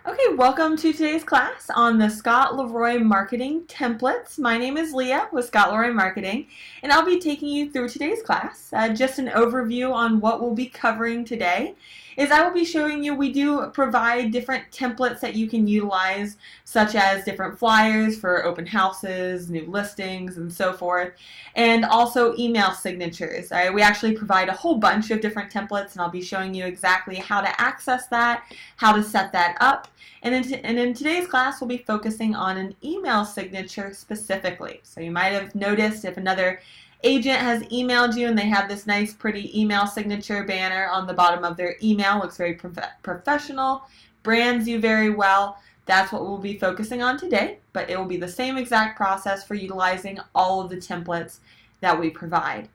Okay, welcome to today's class on the Scott Leroy Marketing Templates. My name is Leah with Scott Leroy Marketing, and I'll be taking you through today's class. Just an overview on what we'll be covering today is I will be showing you we do provide different templates that you can utilize, such as different flyers for open houses, new listings, and so forth, and also email signatures. All right, we actually provide a whole bunch of different templates, and I'll be showing you exactly how to access that, how to set that up. And in today's class, we'll be focusing on an email signature specifically. So you might have noticed if another agent has emailed you and they have this nice pretty email signature banner on the bottom of their email, looks very professional, brands you very well. That's what we'll be focusing on today, but it will be the same exact process for utilizing all of the templates that we provide.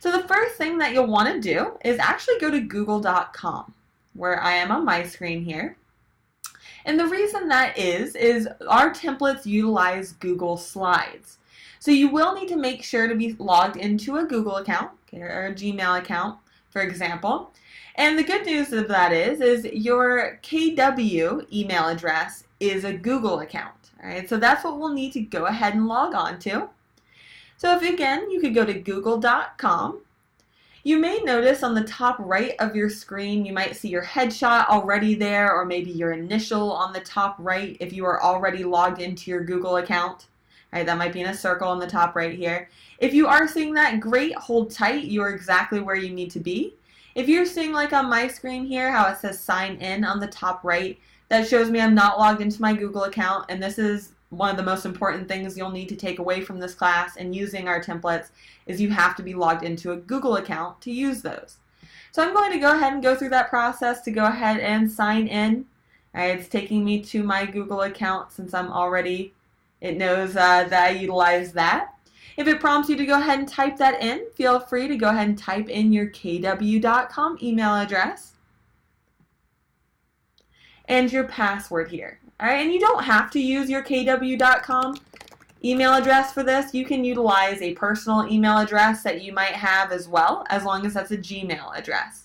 So the first thing that you'll want to do is actually go to google.com, where I am on my screen here. And the reason that is our templates utilize Google Slides. So you will need to make sure to be logged into a Google account, okay, or a Gmail account, for example. And the good news of that is your KW email address is a Google account. All right, so that's what we'll need to go ahead and log on to. So if again, you could go to google.com. You may notice on the top right of your screen, you might see your headshot already there, or maybe your initial on the top right if you are already logged into your Google account. Right, that might be in a circle on the top right here. If you are seeing that, great, hold tight. You're exactly where you need to be. If you're seeing, like on my screen here, how it says sign in on the top right, that shows me I'm not logged into my Google account, and this is one of the most important things you'll need to take away from this class and using our templates is you have to be logged into a Google account to use those. So I'm going to go ahead and go through that process to go ahead and sign in. All right, it's taking me to my Google account since I'm already, it knows that I utilize that. If it prompts you to go ahead and type that in, feel free to go ahead and type in your kw.com email address and your password here. All right, and you don't have to use your kw.com email address for this. You can utilize a personal email address that you might have as well, as long as that's a Gmail address.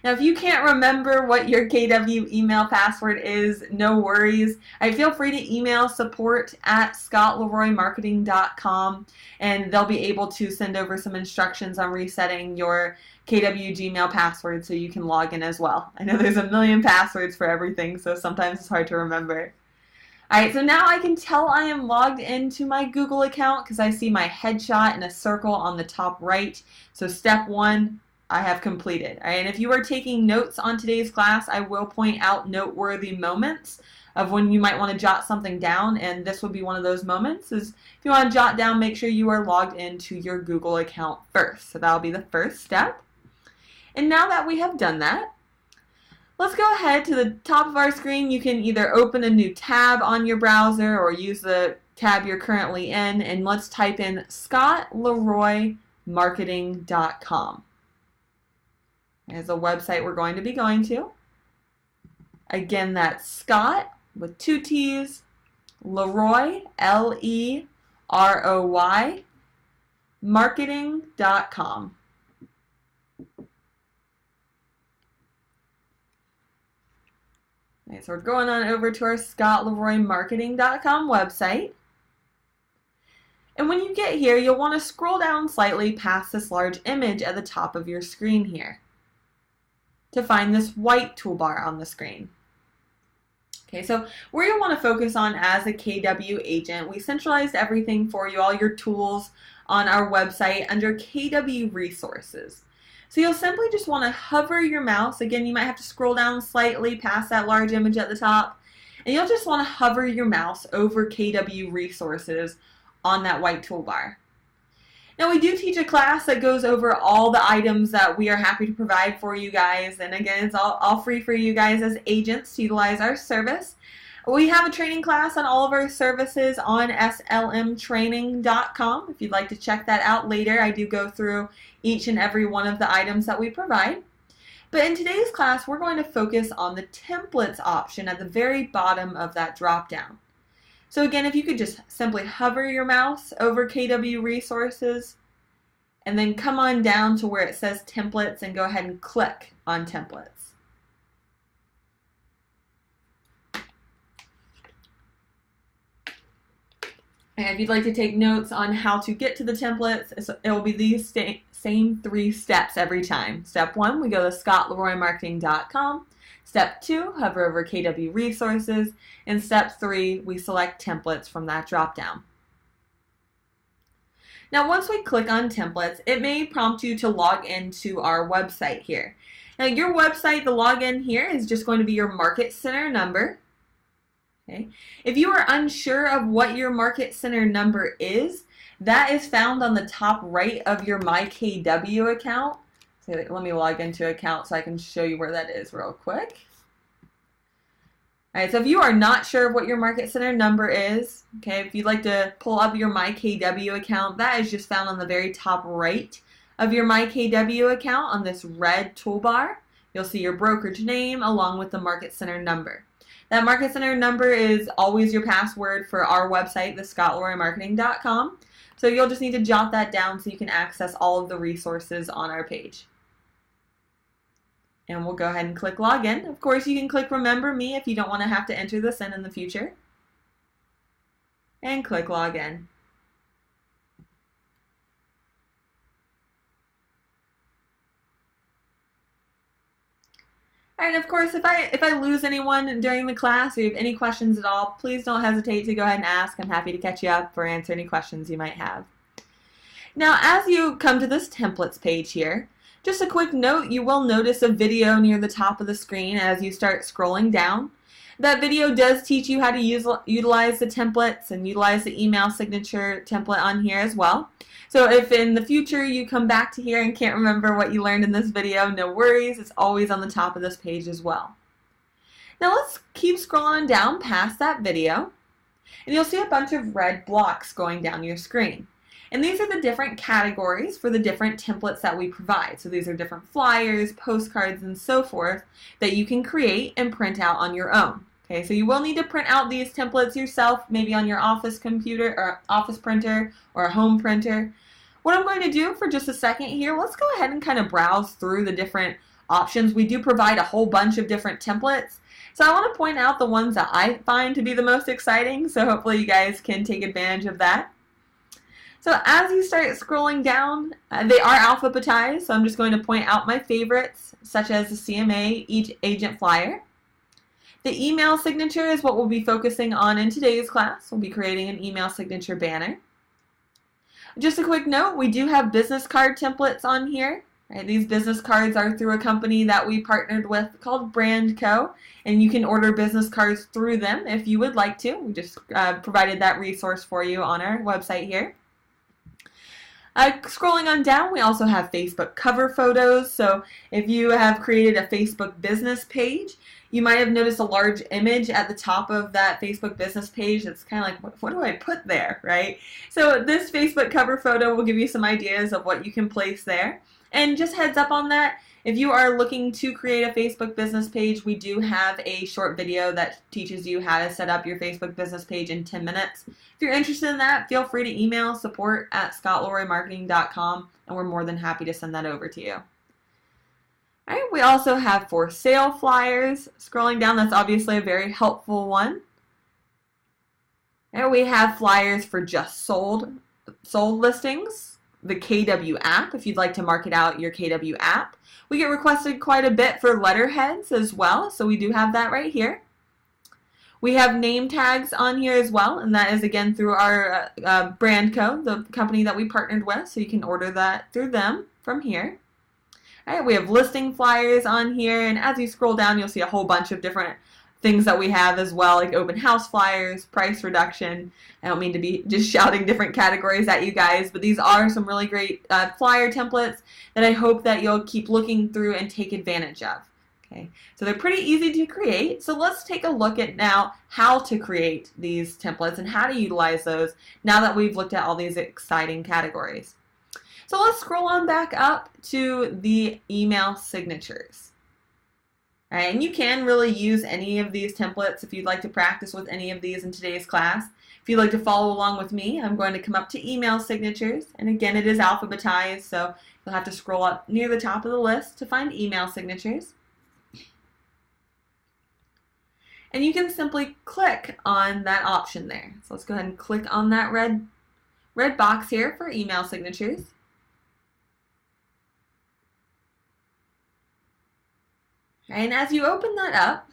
Now, if you can't remember what your KW email password is, no worries. Feel free to email support@scottleroymarketing.com, and they'll be able to send over some instructions on resetting your KW Gmail password so you can log in as well. I know there's a million passwords for everything, so sometimes it's hard to remember. Alright, so now I can tell I am logged into my Google account because I see my headshot in a circle on the top right. So step one, I have completed. All right, and if you are taking notes on today's class, I will point out noteworthy moments of when you might want to jot something down, and this will be one of those moments. Is if you want to jot down, make sure you are logged into your Google account first. So that'll be the first step. And now that we have done that, let's go ahead to the top of our screen. You can either open a new tab on your browser or use the tab you're currently in, and let's type in scottleroymarketing.com. There's a website we're going to be going to. Again, that's Scott with two T's, Leroy, Leroy, marketing.com. Okay, so we're going on over to our scottleroymarketing.com website. And when you get here, you'll want to scroll down slightly past this large image at the top of your screen here to find this white toolbar on the screen. Okay, so where you want to focus on as a KW agent, we centralized everything for you, all your tools on our website under KW Resources. So you'll simply just want to hover your mouse. Again, you might have to scroll down slightly past that large image at the top. And you'll just want to hover your mouse over KW Resources on that white toolbar. Now, we do teach a class that goes over all the items that we are happy to provide for you guys. And again, it's all free for you guys as agents to utilize our service. We have a training class on all of our services on slmtraining.com. If you'd like to check that out later, I do go through each and every one of the items that we provide. But in today's class, we're going to focus on the templates option at the very bottom of that drop-down. So again, if you could just simply hover your mouse over KW Resources and then come on down to where it says templates and go ahead and click on templates. And if you'd like to take notes on how to get to the templates, it will be these same 3 steps every time. Step 1, we go to scottleroymarketing.com. Step 2, hover over KW Resources. And Step 3, we select templates from that drop-down. Now once we click on templates, it may prompt you to log into our website here. Now your website, the login here is just going to be your Market Center number. Okay. If you are unsure of what your Market Center number is, that is found on the top right of your MyKW account. So let me log into account so I can show you where that is real quick. All right, so if you are not sure of what your Market Center number is, okay, if you'd like to pull up your MyKW account, that is just found on the very top right of your MyKW account on this red toolbar. You'll see your brokerage name along with the Market Center number. That Market Center number is always your password for our website, thescottleroymarketing.com. So you'll just need to jot that down so you can access all of the resources on our page. And we'll go ahead and click Login. Of course, you can click Remember Me if you don't want to have to enter this in the future. And click Login. And of course, if I lose anyone during the class or you have any questions at all, please don't hesitate to go ahead and ask. I'm happy to catch you up or answer any questions you might have. Now, as you come to this templates page here, just a quick note, you will notice a video near the top of the screen as you start scrolling down. That video does teach you how to utilize the templates and utilize the email signature template on here as well. So if in the future you come back to here and can't remember what you learned in this video, no worries, it's always on the top of this page as well. Now let's keep scrolling down past that video, and you'll see a bunch of red blocks going down your screen. And these are the different categories for the different templates that we provide. So these are different flyers, postcards, and so forth that you can create and print out on your own. Okay, so you will need to print out these templates yourself, maybe on your office computer or office printer or a home printer. What I'm going to do for just a second here, let's go ahead and kind of browse through the different options. We do provide a whole bunch of different templates. So I want to point out the ones that I find to be the most exciting, so hopefully you guys can take advantage of that. So as you start scrolling down, they are alphabetized, so I'm just going to point out my favorites, such as the CMA Agent Flyer. The email signature is what we'll be focusing on in today's class. We'll be creating an email signature banner. Just a quick note, we do have business card templates on here. Right, these business cards are through a company that we partnered with called Brand Co. And you can order business cards through them if you would like to. We just provided that resource for you on our website here. Scrolling on down, we also have Facebook cover photos. So if you have created a Facebook business page, you might have noticed a large image at the top of that Facebook business page. It's kind of like, what do I put there, right? So this Facebook cover photo will give you some ideas of what you can place there. And just heads up on that, if you are looking to create a Facebook business page, we do have a short video that teaches you how to set up your Facebook business page in 10 minutes. If you're interested in that, feel free to email support@scottleroymarketing.com, and we're more than happy to send that over to you. All right, we also have for sale flyers. Scrolling down, that's obviously a very helpful one. And we have flyers for just sold listings. The KW app, if you'd like to market out your KW app. We get requested quite a bit for letterheads as well, so we do have that right here. We have name tags on here as well, and that is again through our Brand Co., the company that we partnered with, so you can order that through them from here. All right, we have listing flyers on here, and as you scroll down, you'll see a whole bunch of different things that we have as well, like open house flyers, price reduction. I don't mean to be just shouting different categories at you guys, but these are some really great flyer templates that I hope that you'll keep looking through and take advantage of. Okay, so they're pretty easy to create. So let's take a look at now how to create these templates and how to utilize those now that we've looked at all these exciting categories. So let's scroll on back up to the email signatures. All right, and you can really use any of these templates if you'd like to practice with any of these in today's class. If you'd like to follow along with me, I'm going to come up to email signatures, and again it is alphabetized, so you'll have to scroll up near the top of the list to find email signatures. And you can simply click on that option there. So let's go ahead and click on that red box here for email signatures. And as you open that up,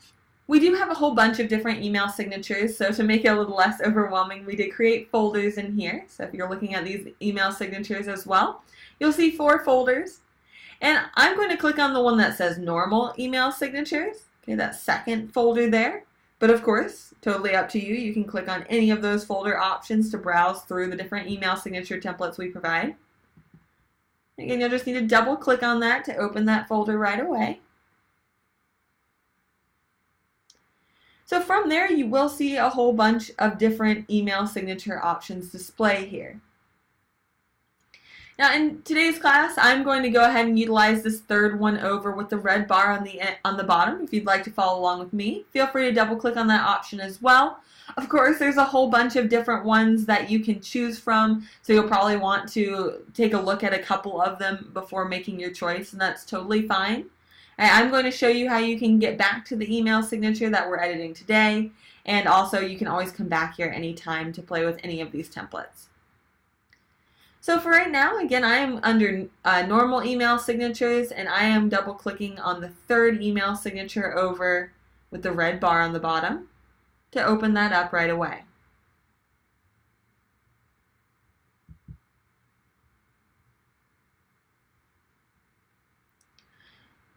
we do have a whole bunch of different email signatures, so to make it a little less overwhelming, we did create folders in here. So if you're looking at these email signatures as well, you'll see 4 folders. And I'm going to click on the one that says normal email signatures, okay, that second folder there. But of course, totally up to you. You can click on any of those folder options to browse through the different email signature templates we provide. Again, you'll just need to double click on that to open that folder right away. So from there, you will see a whole bunch of different email signature options display here. Now in today's class, I'm going to go ahead and utilize this third one over with the red bar on the bottom. If you'd like to follow along with me, feel free to double click on that option as well. Of course, there's a whole bunch of different ones that you can choose from, so you'll probably want to take a look at a couple of them before making your choice, and that's totally fine. I'm going to show you how you can get back to the email signature that we're editing today, and also you can always come back here anytime to play with any of these templates. So for right now, again, I am under normal email signatures, and I am double clicking on the third email signature over with the red bar on the bottom to open that up right away.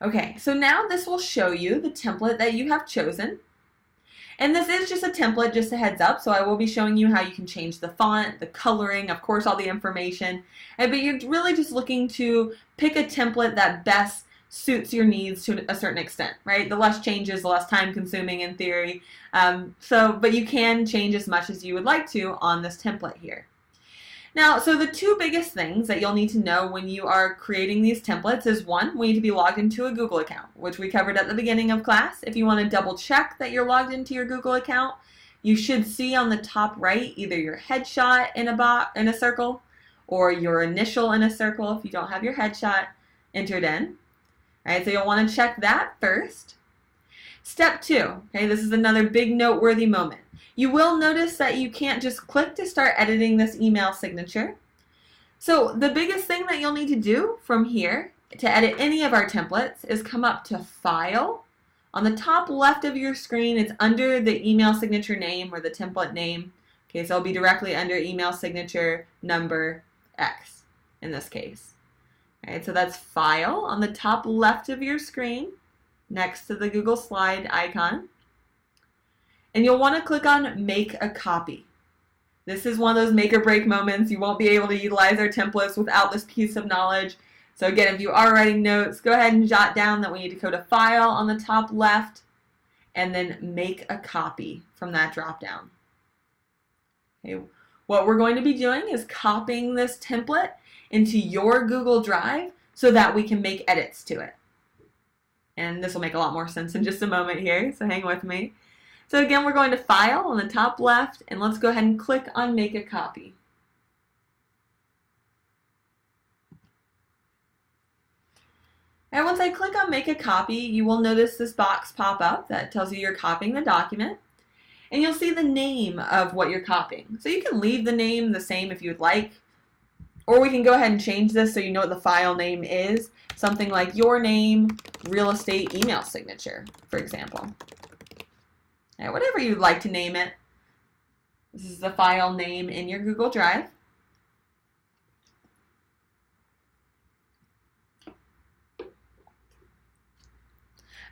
Okay, so now this will show you the template that you have chosen. And this is just a template, just a heads up, so I will be showing you how you can change the font, the coloring, of course all the information, but you're really just looking to pick a template that best suits your needs to a certain extent, right? The less changes, the less time consuming in theory, but you can change as much as you would like to on this template here. Now, so the 2 biggest things that you'll need to know when you are creating these templates is 1, we need to be logged into a Google account, which we covered at the beginning of class. If you want to double check that you're logged into your Google account, you should see on the top right either your headshot in a circle or your initial in a circle if you don't have your headshot entered in. All right, so you'll want to check that first. Step 2, okay, this is another big noteworthy moment. You will notice that you can't just click to start editing this email signature. So the biggest thing that you'll need to do from here to edit any of our templates is come up to File. On the top left of your screen, it's under the email signature name or the template name. Okay, so it'll be directly under email signature number X in this case. All right, so that's File on the top left of your screen next to the Google Slide icon. And you'll want to click on Make a Copy. This is one of those make or break moments. You won't be able to utilize our templates without this piece of knowledge. So again, if you are writing notes, go ahead and jot down that we need to go to File on the top left and then Make a Copy from that drop down. Okay. What we're going to be doing is copying this template into your Google Drive so that we can make edits to it. And this will make a lot more sense in just a moment here, so hang with me. So again, we're going to File on the top left, and let's go ahead and click on Make a Copy. And once I click on Make a Copy, you will notice this box pop up that tells you you're copying the document. And you'll see the name of what you're copying. So you can leave the name the same if you'd like, or we can go ahead and change this so you know what the file name is. Something like your name, real estate email signature, for example. Right, whatever you'd like to name it. This is the file name in your Google Drive.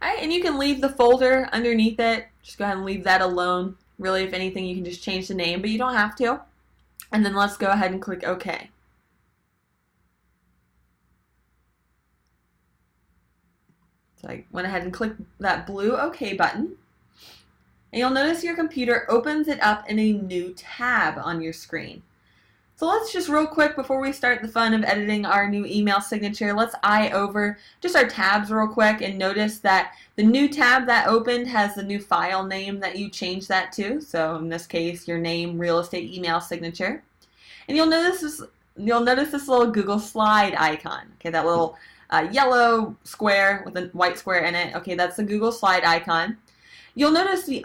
All right, and you can leave the folder underneath it. Just go ahead and leave that alone. Really, if anything, you can just change the name, but you don't have to. And then let's go ahead and click OK. So I went ahead and clicked that blue OK button. And you'll notice your computer opens it up in a new tab on your screen. So So let's just real quick, before we start the fun of editing our new email signature, let's eye over just our tabs real quick and notice that the new tab that opened has the new file name that you changed that to. So in this case, your name, real estate email signature. And you'll notice this little Google slide icon. Okay, that little yellow square with a white square in it. Okay, that's the Google slide icon. You'll notice the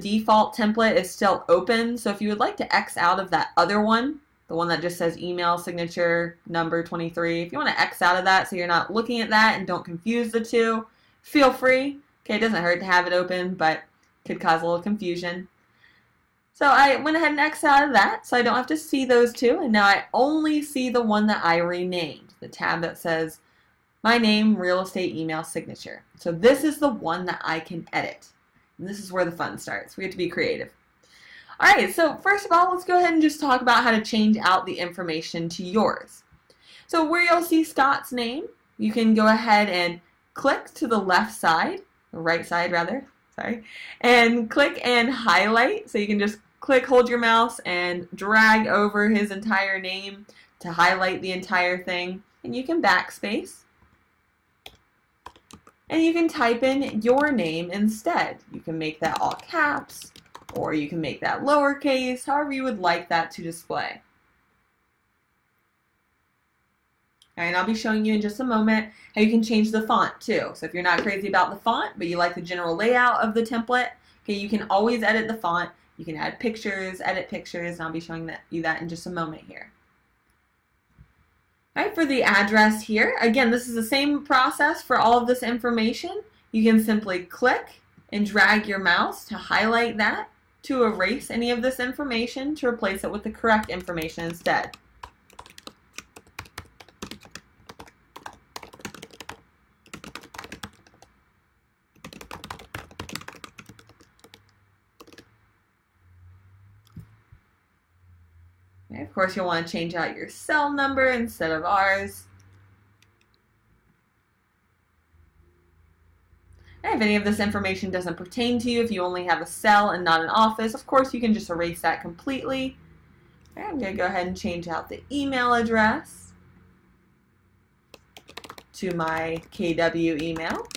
default template is still open. So if you would like to X out of that other one, the one that just says email signature number 23. If you want to X out of that so you're not looking at that and don't confuse the two, feel free. Okay, it doesn't hurt to have it open, but could cause a little confusion. So I went ahead and X out of that so I don't have to see those two, and now I only see the one that I renamed, the tab that says my name, real estate email signature. So this is the one that I can edit. And this is where the fun starts. We have to be creative. Alright, so first of all, let's go ahead and just talk about how to change out the information to yours. So where you'll see Scott's name, you can go ahead and click to the left side, or right side rather, sorry, and click and highlight. So you can just click, hold your mouse, and drag over his entire name to highlight the entire thing. And you can backspace. And you can type in your name instead. You can make that all caps, or you can make that lowercase, however you would like that to display. And I'll be showing you in just a moment how you can change the font too. So if you're not crazy about the font, but you like the general layout of the template, okay, you can always edit the font. You can add pictures, edit pictures, and I'll be showing you that in just a moment here. All right, for the address here, again, this is the same process for all of this information. You can simply click and drag your mouse to highlight that, to erase any of this information, to replace it with the correct information instead. Okay, of course, you'll want to change out your cell number instead of ours. And if any of this information doesn't pertain to you, if you only have a cell and not an office, of course you can just erase that completely. Okay, I'm going to go ahead and change out the email address to my KW email.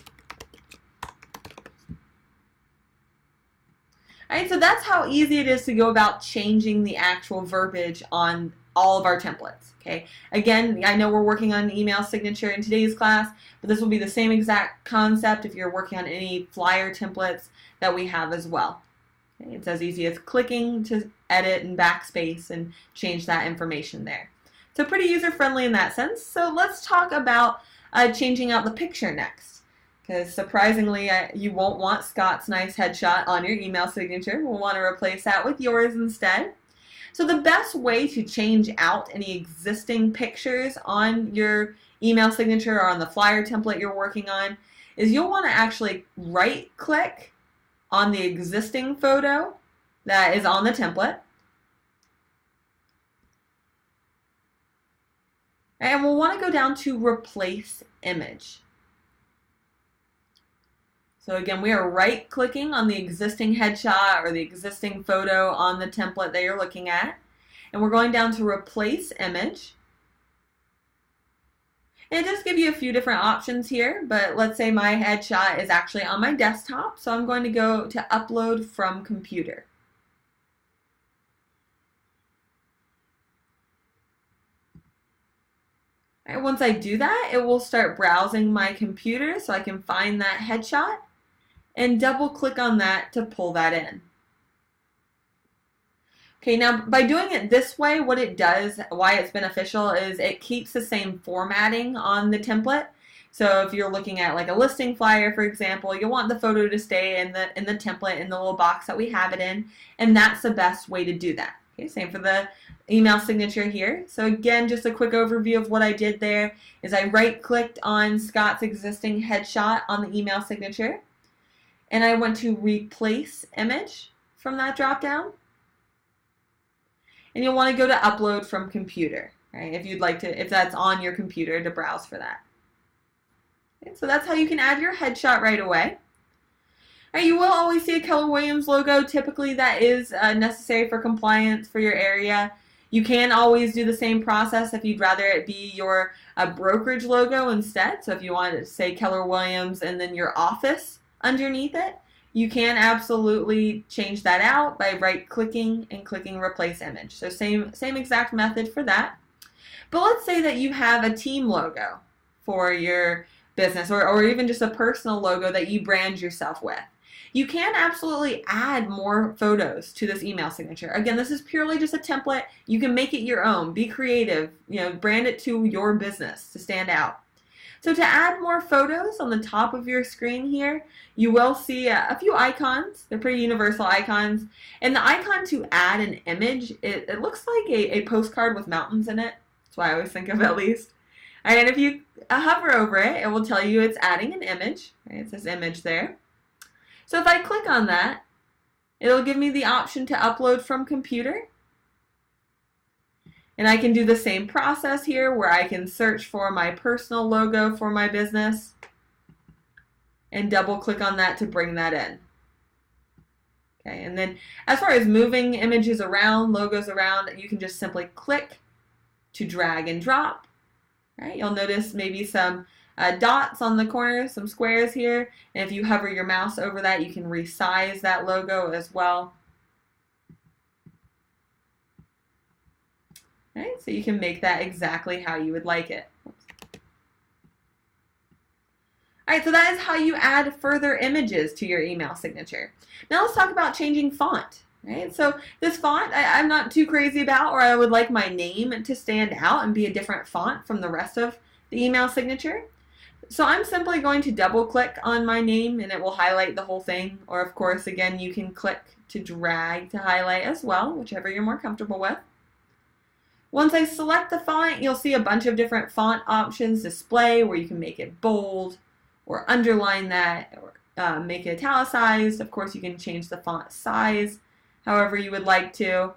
Alright, so that's how easy it is to go about changing the actual verbiage on all of our templates. Okay. Again, I know we're working on an email signature in today's class, but this will be the same exact concept if you're working on any flyer templates that we have as well. Okay. It's as easy as clicking to edit and backspace and change that information there. So pretty user-friendly in that sense. So let's talk about changing out the picture next. Because surprisingly, you won't want Scott's nice headshot on your email signature. We'll want to replace that with yours instead. So the best way to change out any existing pictures on your email signature or on the flyer template you're working on is you'll want to actually right-click on the existing photo that is on the template. And we'll want to go down to Replace Image. So again, we are right-clicking on the existing headshot or the existing photo on the template that you're looking at. And we're going down to Replace Image. And it does give you a few different options here, but let's say my headshot is actually on my desktop, so I'm going to go to Upload from Computer. All right, once I do that, it will start browsing my computer so I can find that headshot and double click on that to pull that in. Okay, now by doing it this way, what it does, why it's beneficial, is it keeps the same formatting on the template. So if you're looking at like a listing flyer, for example, you'll want the photo to stay in the template, in the little box that we have it in, and that's the best way to do that. Okay, same for the email signature here. So again, just a quick overview of what I did there is I right-clicked on Scott's existing headshot on the email signature, and I went to Replace Image from that drop-down. And you'll want to go to Upload from Computer, right? If you'd like to, if that's on your computer, to browse for that. Okay, so that's how you can add your headshot right away. All right, you will always see a Keller Williams logo. Typically, that is necessary for compliance for your area. You can always do the same process if you'd rather it be your brokerage logo instead. So if you want to say Keller Williams and then your office underneath it, you can absolutely change that out by right-clicking and clicking Replace Image. So same exact method for that. But let's say that you have a team logo for your business, or even just a personal logo that you brand yourself with. You can absolutely add more photos to this email signature. Again, this is purely just a template. You can make it your own. Be creative. Brand it to your business to stand out. So to add more photos on the top of your screen here, you will see a few icons. They're pretty universal icons. And the icon to add an image, it looks like a postcard with mountains in it. That's what I always think of, at least. All right, and if you hover over it, it will tell you it's adding an image. Right, it says image there. So if I click on that, it'll give me the option to upload from computer. And I can do the same process here where I can search for my personal logo for my business and double click on that to bring that in. Okay, and then as far as moving images around, logos around, you can just simply click to drag and drop. Right? You'll notice maybe some dots on the corners, some squares here, and if you hover your mouse over that, you can resize that logo as well. Right? So you can make that exactly how you would like it. Alright, so that is how you add further images to your email signature. Now let's talk about changing font. Right? So this font I'm not too crazy about, or I would like my name to stand out and be a different font from the rest of the email signature. So I'm simply going to double click on my name and it will highlight the whole thing. Or of course, again, you can click to drag to highlight as well, whichever you're more comfortable with. Once I select the font, you'll see a bunch of different font options display where you can make it bold or underline that or make it italicized. Of course, you can change the font size however you would like to.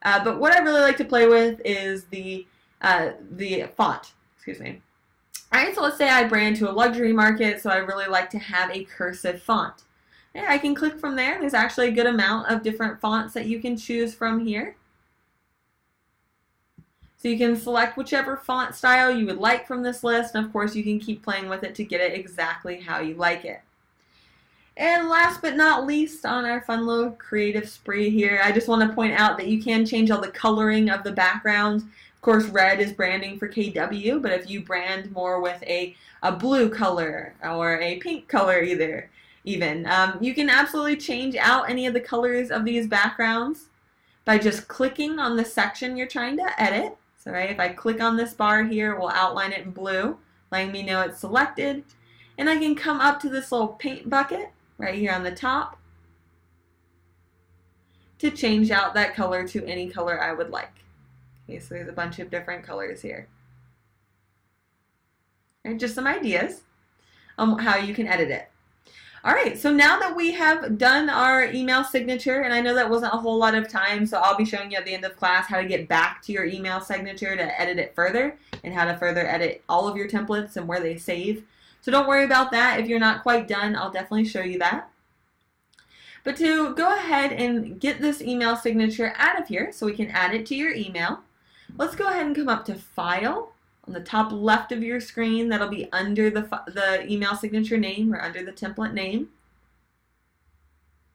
But what I really like to play with is the font. Excuse me. Alright, so let's say I brand to a luxury market, so I really like to have a cursive font. And I can click from there. There's actually a good amount of different fonts that you can choose from here. So you can select whichever font style you would like from this list, and of course you can keep playing with it to get it exactly how you like it. And last but not least on our fun little creative spree here, I just want to point out that you can change all the coloring of the background. Of course, red is branding for KW, but if you brand more with a blue color or a pink color even, you can absolutely change out any of the colors of these backgrounds by just clicking on the section you're trying to edit. So right, if I click on this bar here, it will outline it in blue, letting me know it's selected. And I can come up to this little paint bucket right here on the top to change out that color to any color I would like. Okay, so there's a bunch of different colors here. And just some ideas on how you can edit it. Alright, so now that we have done our email signature, and I know that wasn't a whole lot of time, so I'll be showing you at the end of class how to get back to your email signature to edit it further, and how to further edit all of your templates and where they save. So don't worry about that. If you're not quite done, I'll definitely show you that. But to go ahead and get this email signature out of here so we can add it to your email, let's go ahead and come up to File. On the top left of your screen, that'll be under the email signature name or under the template name.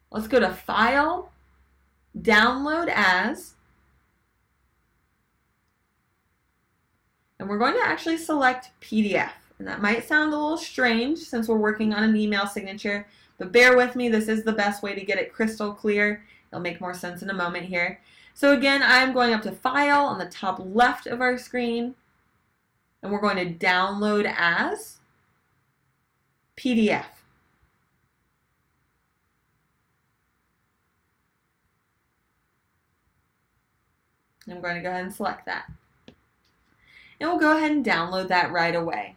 Let's go to File, Download As, and we're going to actually select PDF. And that might sound a little strange since we're working on an email signature, but bear with me, this is the best way to get it crystal clear. It'll make more sense in a moment here. So again, I'm going up to File on the top left of our screen, and we're going to Download As PDF. And I'm going to go ahead and select that. And we'll go ahead and download that right away.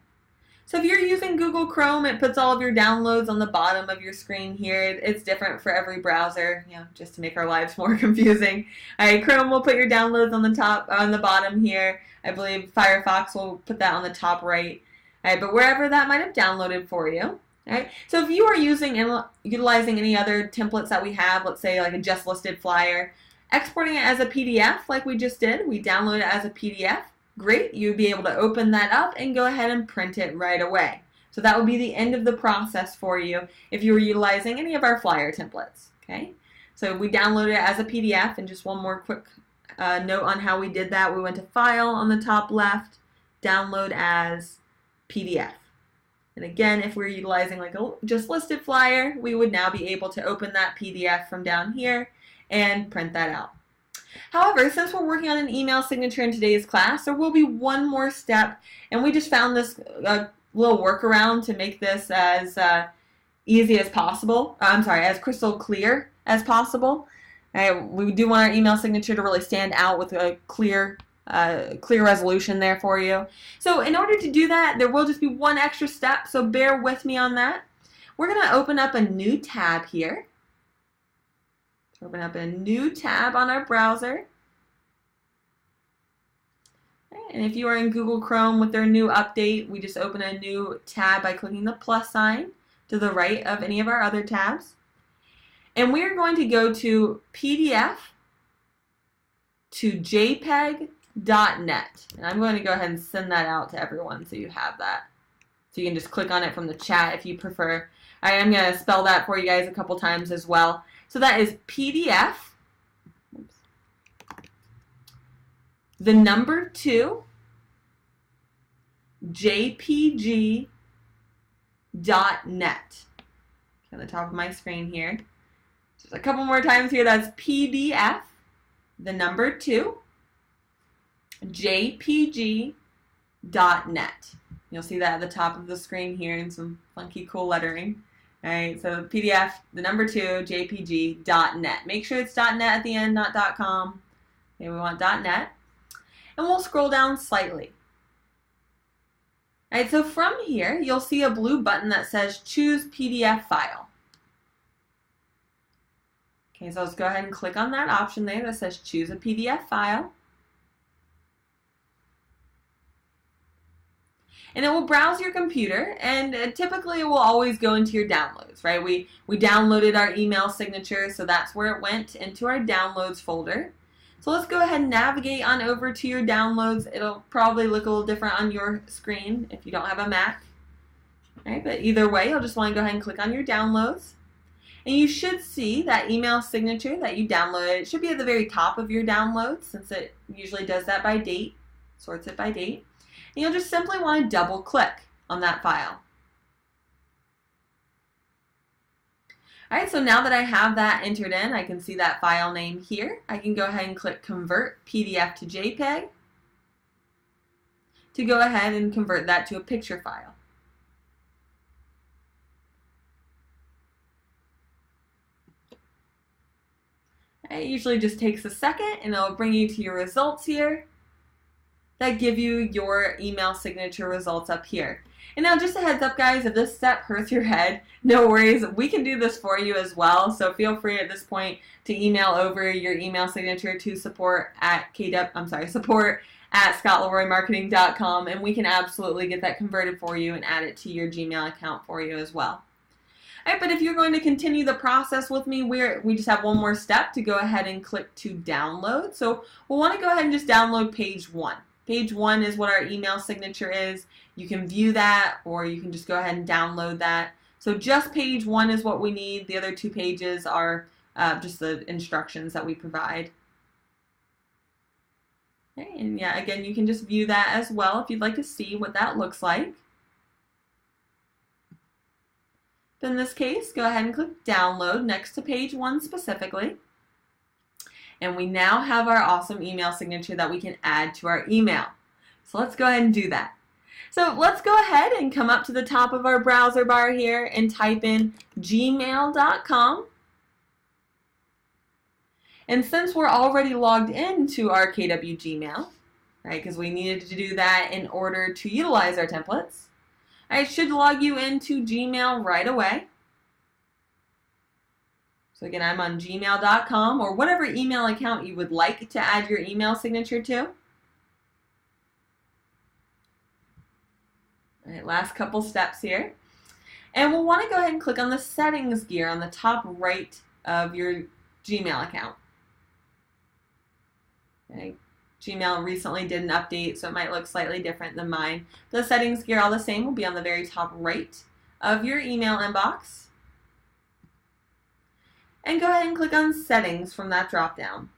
So if you're using Google Chrome, it puts all of your downloads on the bottom of your screen here. It's different for every browser, just to make our lives more confusing. All right, Chrome will put your downloads on the top, on the bottom here. I believe Firefox will put that on the top right. All right, but wherever that might have downloaded for you. All right, so if you are using and utilizing any other templates that we have, let's say like a just listed flyer, Exporting it as a PDF like we just did, we download it as a PDF. Great, you'd be able to open that up and go ahead and print it right away. So that would be the end of the process for you if you were utilizing any of our flyer templates. Okay, so we downloaded it as a PDF, and just one more quick note on how we did that. We went to File on the top left, Download as PDF. And again, if we're utilizing like a just listed flyer, we would now be able to open that PDF from down here and print that out. However, since we're working on an email signature in today's class, there will be one more step, and we just found this little workaround to make this as easy as possible. As crystal clear as possible. We do want our email signature to really stand out with a clear resolution there for you. So in order to do that, there will just be one extra step, so bear with me on that. We're going to open up a new tab here. Open up a new tab on our browser. And if you are in Google Chrome with their new update, we just open a new tab by clicking the plus sign to the right of any of our other tabs. And we are going to go to PDF to JPEG.net. And I'm going to go ahead and send that out to everyone so you have that. So you can just click on it from the chat if you prefer. I am going to spell that for you guys a couple times as well. So that is PDF, the number 2, JPG.net. On the top of my screen here. Just a couple more times here. That's PDF, the number 2, JPG.net. You'll see that at the top of the screen here in some funky cool lettering. Alright, so PDF, the number 2, JPG.net. Make sure it's .net at the end, not .com. Okay, we want .net. And we'll scroll down slightly. Alright, so from here, you'll see a blue button that says Choose PDF File. Okay, so let's go ahead and click on that option there that says Choose a PDF File. And it will browse your computer, and typically it will always go into your downloads, right? We downloaded our email signature, so that's where it went, into our downloads folder. So let's go ahead and navigate on over to your downloads. It'll probably look a little different on your screen if you don't have a Mac. All right, but either way, you'll just want to go ahead and click on your downloads. And you should see that email signature that you downloaded. It should be at the very top of your downloads, since it usually does that by date, sorts it by date. And you'll just simply want to double click on that file. Alright, so now that I have that entered in, I can see that file name here. I can go ahead and click Convert PDF to JPEG to go ahead and convert that to a picture file. It usually just takes a second, and it'll bring you to your results here that give you your email signature results up here. And now just a heads up, guys, if this step hurts your head, no worries, we can do this for you as well. So feel free at this point to email over your email signature to support@scottleroymarketing.com, and we can absolutely get that converted for you and add it to your Gmail account for you as well. All right, but if you're going to continue the process with me, we just have one more step to go ahead and click to download. So we'll want to go ahead and just download page 1. Page 1 is what our email signature is. You can view that, or you can just go ahead and download that. So just page 1 is what we need. The other 2 pages are just the instructions that we provide. Okay, and yeah, again, you can just view that as well if you'd like to see what that looks like. But in this case, go ahead and click download next to page 1 specifically. And we now have our awesome email signature that we can add to our email. So let's go ahead and do that. So let's go ahead and come up to the top of our browser bar here and type in gmail.com. And since we're already logged into our KW Gmail, right, because we needed to do that in order to utilize our templates, I should log you into Gmail right away. So again, I'm on gmail.com, or whatever email account you would like to add your email signature to. All right, last couple steps here. And we'll want to go ahead and click on the settings gear on the top right of your Gmail account. Okay. Gmail recently did an update, so it might look slightly different than mine. The settings gear, all the same, will be on the very top right of your email inbox. And go ahead and click on Settings from that drop down.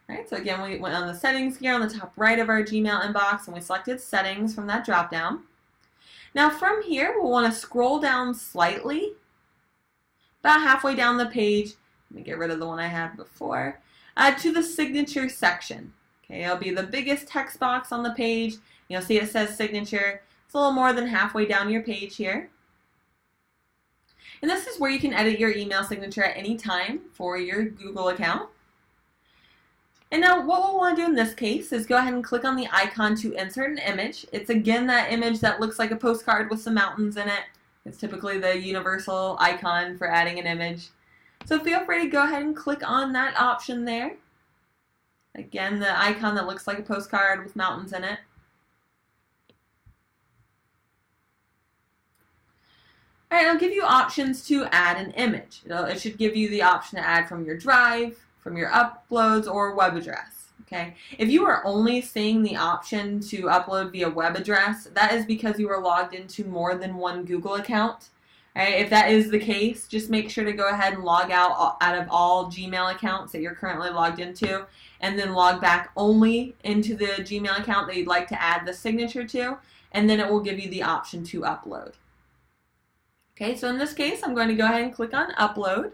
Alright, so again, we went on the settings here on the top right of our Gmail inbox, and we selected settings from that drop down. Now from here, we'll want to scroll down slightly, about halfway down the page. Let me get rid of the one I had before, to the signature section. Okay, it'll be the biggest text box on the page. You'll see it says signature. It's a little more than halfway down your page here. And this is where you can edit your email signature at any time for your Google account. And now what we'll want to do in this case is go ahead and click on the icon to insert an image. It's again that image that looks like a postcard with some mountains in it. It's typically the universal icon for adding an image. So feel free to go ahead and click on that option there. Again, the icon that looks like a postcard with mountains in it. Alright, it'll give you options to add an image. It should give you the option to add from your drive, from your uploads, or web address. Okay, if you are only seeing the option to upload via web address, that is because you are logged into more than one Google account. Right? If that is the case, just make sure to go ahead and log out of all Gmail accounts that you're currently logged into, and then log back only into the Gmail account that you'd like to add the signature to, and then it will give you the option to upload. Okay, so in this case, I'm going to go ahead and click on Upload.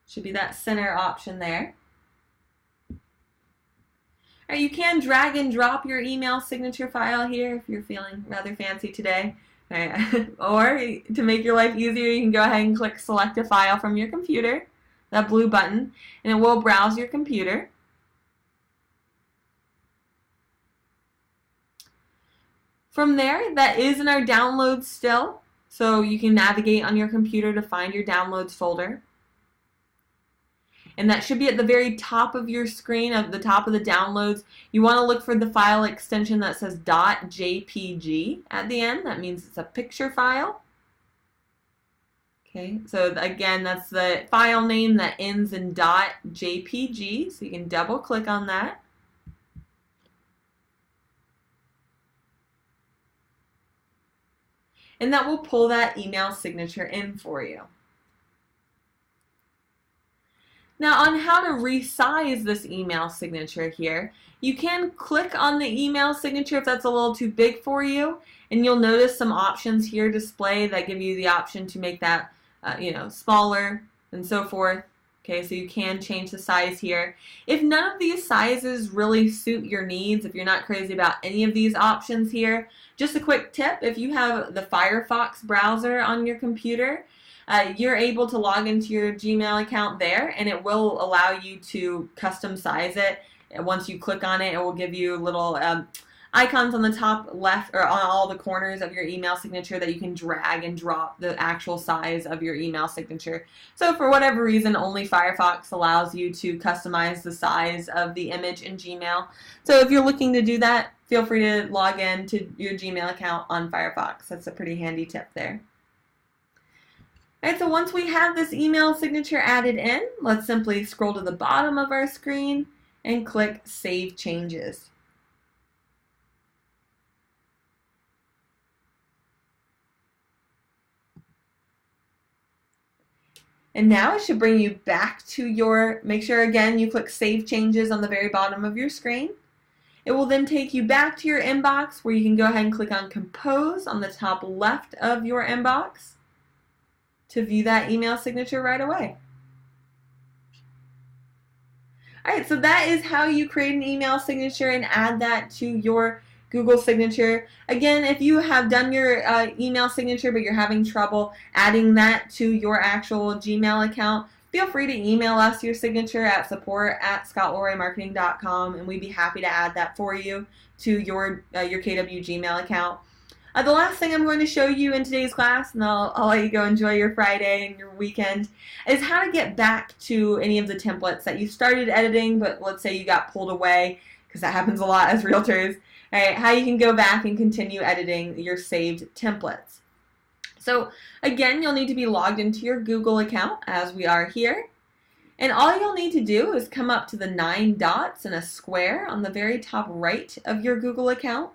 Should be that center option there. Alright, you can drag and drop your email signature file here if you're feeling rather fancy today. Alright. Or to make your life easier, you can go ahead and click Select a File from your computer, that blue button, and it will browse your computer. From there, that is in our downloads still, so you can navigate on your computer to find your downloads folder. And that should be at the very top of your screen, at the top of the downloads. You want to look for the file extension that says .jpg at the end. That means it's a picture file. Okay, so again, that's the file name that ends in .jpg, so you can double click on that. And that will pull that email signature in for you. Now on how to resize this email signature here, you can click on the email signature if that's a little too big for you, and you'll notice some options here display that give you the option to make that smaller and so forth. Okay, so you can change the size here. If none of these sizes really suit your needs, if you're not crazy about any of these options here, just a quick tip, if you have the Firefox browser on your computer, you're able to log into your Gmail account there, and it will allow you to custom size it. And once you click on it, it will give you little icons on the top left or on all the corners of your email signature that you can drag and drop the actual size of your email signature. So for whatever reason, only Firefox allows you to customize the size of the image in Gmail. So if you're looking to do that, feel free to log in to your Gmail account on Firefox. That's a pretty handy tip there. Alright, so once we have this email signature added in, let's simply scroll to the bottom of our screen and click Save Changes. And now it should bring you back to your, make sure again you click Save Changes on the very bottom of your screen. It will then take you back to your inbox where you can go ahead and click on Compose on the top left of your inbox to view that email signature right away. Alright, so that is how you create an email signature and add that to your Google signature. Again, if you have done your email signature but you're having trouble adding that to your actual Gmail account, feel free to email us your signature at support@scottloraymarketing.com, and we'd be happy to add that for you to your KW Gmail account. The last thing I'm going to show you in today's class, and I'll let you go enjoy your Friday and your weekend, is how to get back to any of the templates that you started editing, but let's say you got pulled away because that happens a lot as realtors. All right, how you can go back and continue editing your saved templates. So again, you'll need to be logged into your Google account as we are here. And all you'll need to do is come up to the 9 dots and a square on the very top right of your Google account.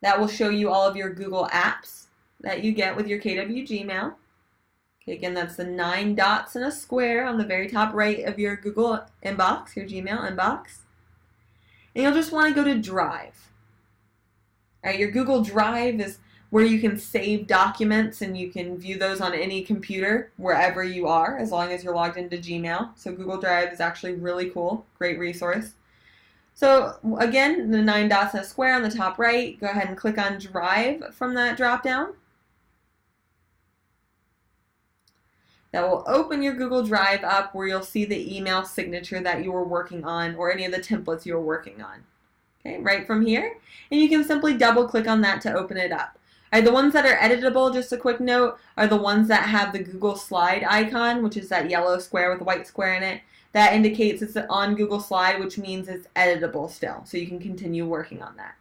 That will show you all of your Google apps that you get with your KW Gmail. Okay, again, that's the 9 dots and a square on the very top right of your Google inbox, your Gmail inbox. And you'll just want to go to Drive. All right, your Google Drive is where you can save documents and you can view those on any computer wherever you are as long as you're logged into Gmail. So Google Drive is actually really cool, great resource. So again, the 9 dots and a square on the top right, go ahead and click on Drive from that drop down. That will open your Google Drive up where you'll see the email signature that you were working on or any of the templates you were working on. Okay, right from here. And you can simply double click on that to open it up. All right, the ones that are editable, just a quick note, are the ones that have the Google Slide icon, which is that yellow square with a white square in it. That indicates it's on Google Slide, which means it's editable still, so you can continue working on that.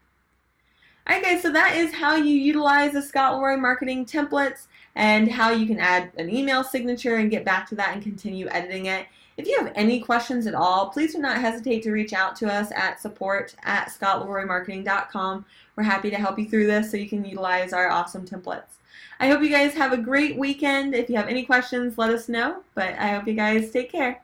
All right, guys, so that is how you utilize the Scott Leroy Marketing Templates and how you can add an email signature and get back to that and continue editing it. If you have any questions at all, please do not hesitate to reach out to us at support@scottleroymarketing.com. We're happy to help you through this so you can utilize our awesome templates. I hope you guys have a great weekend. If you have any questions, let us know, but I hope you guys take care.